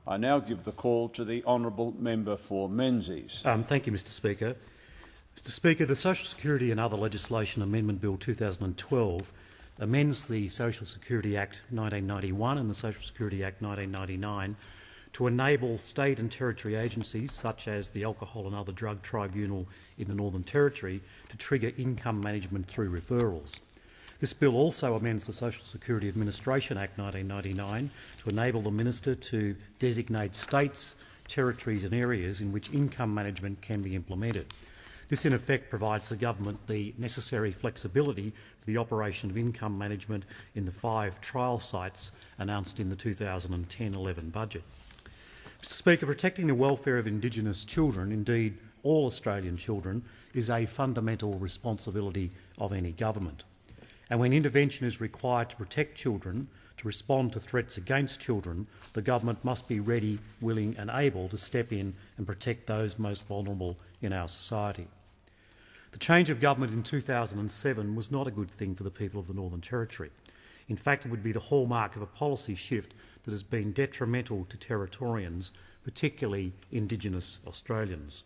I now give the call to the honourable member for Menzies. Thank you, Mr Speaker. Mr Speaker, the Social Security and Other Legislation Amendment Bill 2012 amends the Social Security Act 1991 and the Social Security Act 1999 to enable state and territory agencies, such as the Alcohol and Other Drug Tribunal in the Northern Territory, to trigger income management through referrals. This bill also amends the Social Security Administration Act 1999 to enable the Minister to designate states, territories and areas in which income management can be implemented. This in effect provides the government the necessary flexibility for the operation of income management in the 5 trial sites announced in the 2010-11 budget. Mr Speaker, protecting the welfare of Indigenous children, indeed all Australian children, is a fundamental responsibility of any government. And when intervention is required to protect children, to respond to threats against children, the government must be ready, willing and able to step in and protect those most vulnerable in our society. The change of government in 2007 was not a good thing for the people of the Northern Territory. In fact, it would be the hallmark of a policy shift that has been detrimental to Territorians, particularly Indigenous Australians.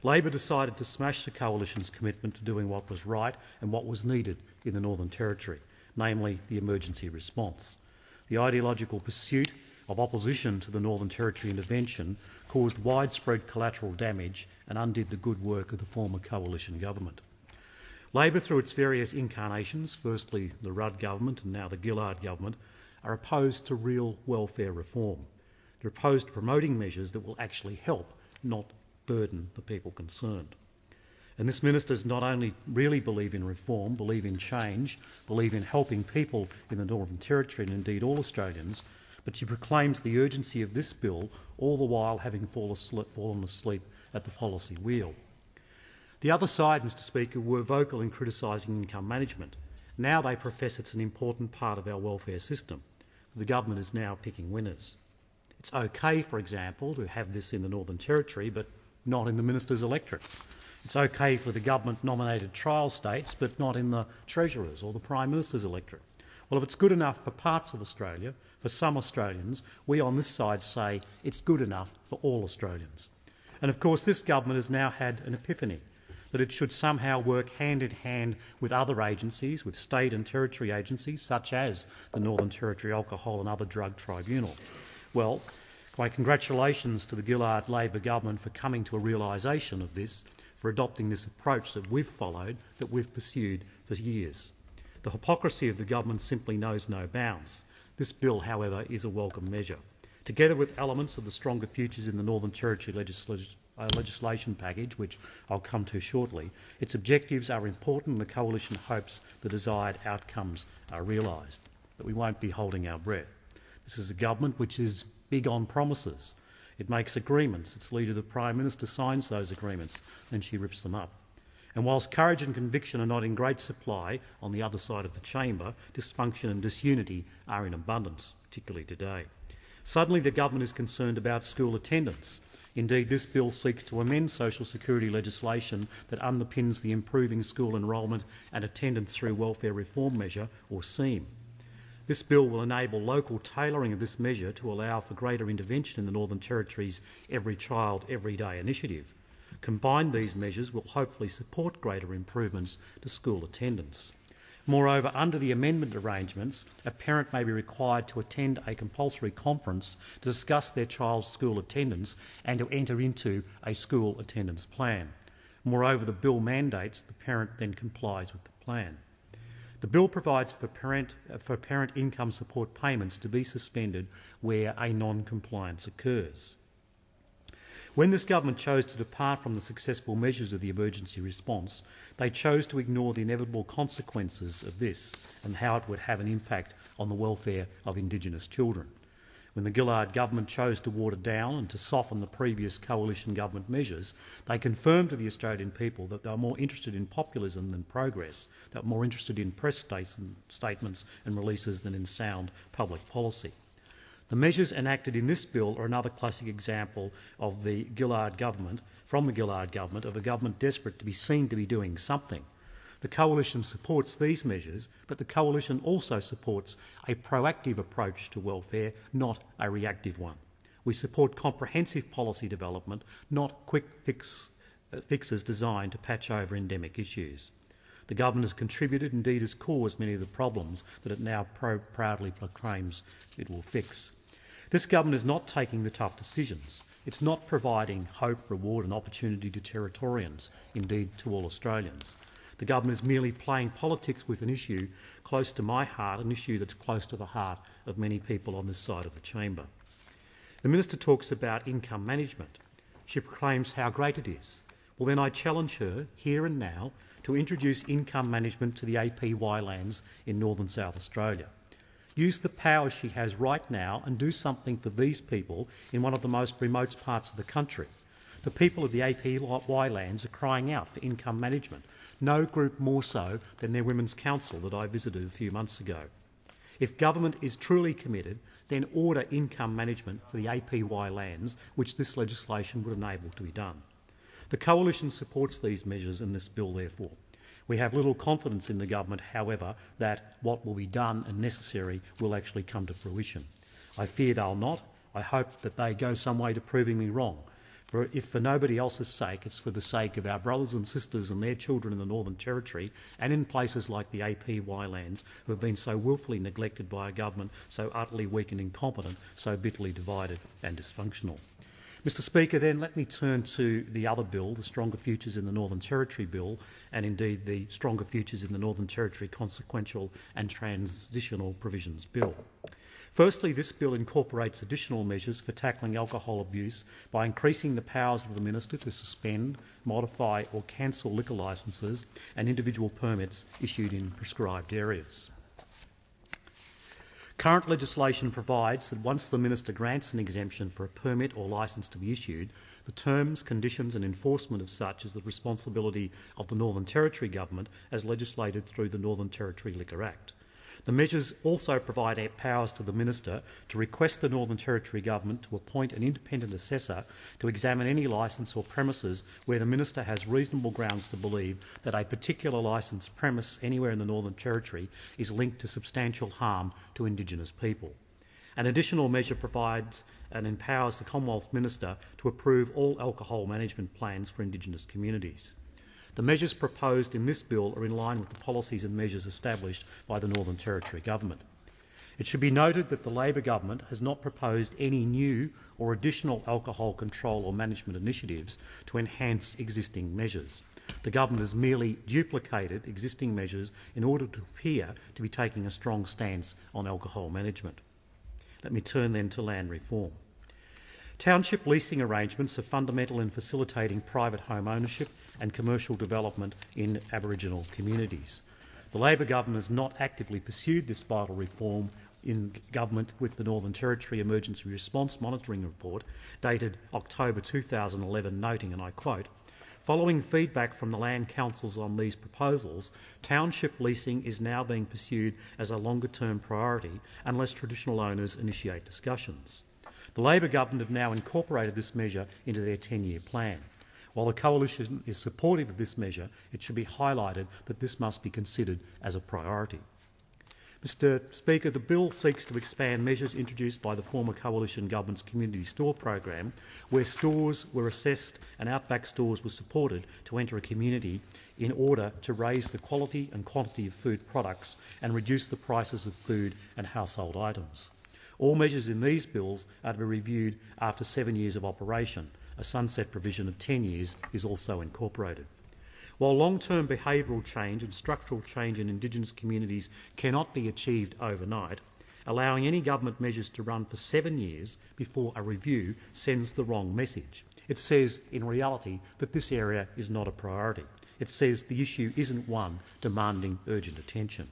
Labor decided to smash the Coalition's commitment to doing what was right and what was needed in the Northern Territory, namely the emergency response. The ideological pursuit of opposition to the Northern Territory intervention caused widespread collateral damage and undid the good work of the former Coalition government. Labor, through its various incarnations, firstly the Rudd government and now the Gillard government, are opposed to real welfare reform. They're opposed to promoting measures that will actually help, not burden the people concerned. And this minister does not only really believe in reform, believe in change, believe in helping people in the Northern Territory and indeed all Australians, but she proclaims the urgency of this bill, all the while having fallen asleep at the policy wheel. The other side, Mr Speaker, were vocal in criticising income management. Now they profess it's an important part of our welfare system. The government is now picking winners. It's okay, for example, to have this in the Northern Territory, but not in the minister's electorate. It's okay for the government-nominated trial states, but not in the Treasurer's or the Prime Minister's electorate. Well, if it's good enough for parts of Australia, for some Australians, we on this side say it's good enough for all Australians. And of course this government has now had an epiphany that it should somehow work hand in hand with other agencies, with state and territory agencies such as the Northern Territory Alcohol and Other Drug Tribunal. Well, my congratulations to the Gillard Labor government for coming to a realisation of this, for adopting this approach that we've followed, that we've pursued for years. The hypocrisy of the government simply knows no bounds. This bill, however, is a welcome measure. Together with elements of the Stronger Futures in the Northern Territory legislation package, which I'll come to shortly, its objectives are important and the Coalition hopes the desired outcomes are realised. But we won't be holding our breath. This is a government which is big on promises. It makes agreements. Its leader, the Prime Minister, signs those agreements and she rips them up. And whilst courage and conviction are not in great supply on the other side of the chamber, dysfunction and disunity are in abundance, particularly today. Suddenly the government is concerned about school attendance. Indeed, this bill seeks to amend social security legislation that underpins the Improving School Enrolment and Attendance Through Welfare Reform Measure, or SEAM. This bill will enable local tailoring of this measure to allow for greater intervention in the Northern Territory's Every Child, Every Day initiative. Combined, these measures will hopefully support greater improvements to school attendance. Moreover, under the amendment arrangements, a parent may be required to attend a compulsory conference to discuss their child's school attendance and to enter into a school attendance plan. Moreover, the bill mandates the parent then complies with the plan. The bill provides for parent income support payments to be suspended where a non-compliance occurs. When this government chose to depart from the successful measures of the emergency response, they chose to ignore the inevitable consequences of this and how it would have an impact on the welfare of Indigenous children. When the Gillard government chose to water down and to soften the previous coalition government measures, they confirmed to the Australian people that they were more interested in populism than progress, they were more interested in press statements and releases than in sound public policy. The measures enacted in this bill are another classic example of the Gillard government, from the Gillard government, of a government desperate to be seen to be doing something. The Coalition supports these measures, but the Coalition also supports a proactive approach to welfare, not a reactive one. We support comprehensive policy development, not quick fixes designed to patch over endemic issues. The government has contributed, indeed has caused, many of the problems that it now proudly proclaims it will fix. This government is not taking the tough decisions. It's not providing hope, reward and opportunity to Territorians, indeed to all Australians. The government is merely playing politics with an issue close to my heart, an issue that's close to the heart of many people on this side of the chamber. The Minister talks about income management. She proclaims how great it is. Well, then I challenge her, here and now, to introduce income management to the APY lands in northern South Australia. Use the powers she has right now and do something for these people in one of the most remote parts of the country. The people of the APY lands are crying out for income management, no group more so than their Women's Council that I visited a few months ago. If government is truly committed, then order income management for the APY lands, which this legislation would enable to be done. The Coalition supports these measures in this bill, therefore. We have little confidence in the government, however, that what will be done and necessary will actually come to fruition. I fear they'll not. I hope that they go some way to proving me wrong. For if for nobody else's sake, it's for the sake of our brothers and sisters and their children in the Northern Territory and in places like the APY lands who have been so wilfully neglected by a government so utterly weak and incompetent, so bitterly divided and dysfunctional. Mr Speaker, then let me turn to the other bill, the Stronger Futures in the Northern Territory Bill, and indeed the Stronger Futures in the Northern Territory Consequential and Transitional Provisions Bill. Firstly, this bill incorporates additional measures for tackling alcohol abuse by increasing the powers of the Minister to suspend, modify or cancel liquor licences and individual permits issued in prescribed areas. Current legislation provides that once the Minister grants an exemption for a permit or licence to be issued, the terms, conditions and enforcement of such is the responsibility of the Northern Territory Government as legislated through the Northern Territory Liquor Act. The measures also provide powers to the Minister to request the Northern Territory Government to appoint an independent assessor to examine any licence or premises where the Minister has reasonable grounds to believe that a particular licensed premise anywhere in the Northern Territory is linked to substantial harm to Indigenous people. An additional measure provides and empowers the Commonwealth Minister to approve all alcohol management plans for Indigenous communities. The measures proposed in this bill are in line with the policies and measures established by the Northern Territory Government. It should be noted that the Labor Government has not proposed any new or additional alcohol control or management initiatives to enhance existing measures. The Government has merely duplicated existing measures in order to appear to be taking a strong stance on alcohol management. Let me turn then to land reform. Township leasing arrangements are fundamental in facilitating private home ownership and commercial development in Aboriginal communities. The Labor Government has not actively pursued this vital reform in government with the Northern Territory Emergency Response Monitoring Report dated October 2011 noting, and I quote, "Following feedback from the land councils on these proposals, township leasing is now being pursued as a longer-term priority unless traditional owners initiate discussions." The Labor Government have now incorporated this measure into their 10-year plan. While the Coalition is supportive of this measure, it should be highlighted that this must be considered as a priority. Mr Speaker, the bill seeks to expand measures introduced by the former Coalition Government's Community Store program, where stores were assessed and outback stores were supported to enter a community in order to raise the quality and quantity of food products and reduce the prices of food and household items. All measures in these bills are to be reviewed after 7 years of operation. A sunset provision of 10 years is also incorporated. While long-term behavioural change and structural change in Indigenous communities cannot be achieved overnight, allowing any government measures to run for 7 years before a review sends the wrong message. It says, in reality, that this area is not a priority. It says the issue isn't one demanding urgent attention.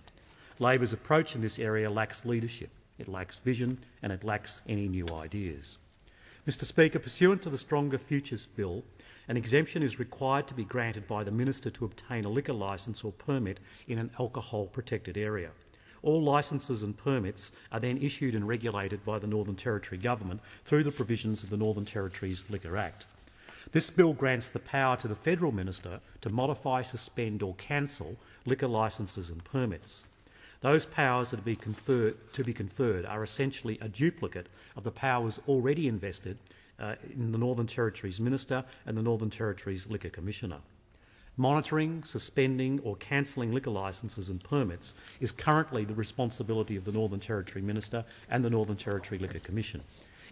Labor's approach in this area lacks leadership, it lacks vision and it lacks any new ideas. Mr Speaker, pursuant to the Stronger Futures Bill, an exemption is required to be granted by the Minister to obtain a liquor licence or permit in an alcohol-protected area. All licences and permits are then issued and regulated by the Northern Territory Government through the provisions of the Northern Territory's Liquor Act. This bill grants the power to the Federal Minister to modify, suspend or cancel liquor licences and permits. Those powers that to be conferred are essentially a duplicate of the powers already invested in the Northern Territory's Minister and the Northern Territory's Liquor Commissioner. Monitoring, suspending or cancelling liquor licences and permits is currently the responsibility of the Northern Territory Minister and the Northern Territory Liquor Commission.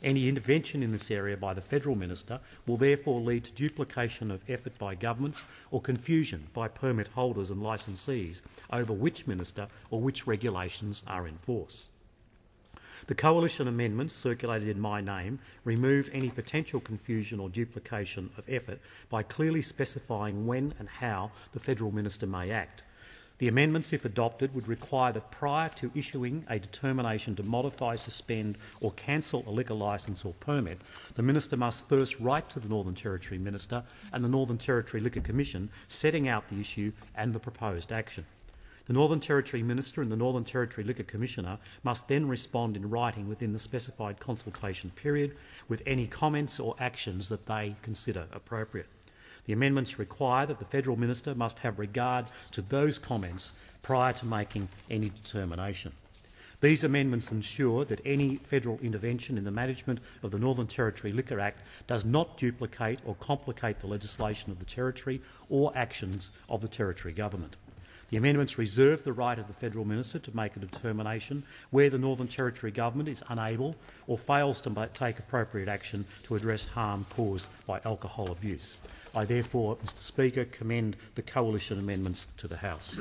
Any intervention in this area by the Federal Minister will therefore lead to duplication of effort by governments or confusion by permit holders and licensees over which minister or which regulations are in force. The coalition amendments circulated in my name remove any potential confusion or duplication of effort by clearly specifying when and how the Federal Minister may act. The amendments, if adopted, would require that prior to issuing a determination to modify, suspend or cancel a liquor licence or permit, the Minister must first write to the Northern Territory Minister and the Northern Territory Liquor Commission setting out the issue and the proposed action. The Northern Territory Minister and the Northern Territory Liquor Commissioner must then respond in writing within the specified consultation period with any comments or actions that they consider appropriate. The amendments require that the Federal Minister must have regard to those comments prior to making any determination. These amendments ensure that any federal intervention in the management of the Northern Territory Liquor Act does not duplicate or complicate the legislation of the Territory or actions of the Territory Government. The amendments reserve the right of the Federal Minister to make a determination where the Northern Territory Government is unable or fails to take appropriate action to address harm caused by alcohol abuse. I therefore, Mr Speaker, commend the coalition amendments to the House.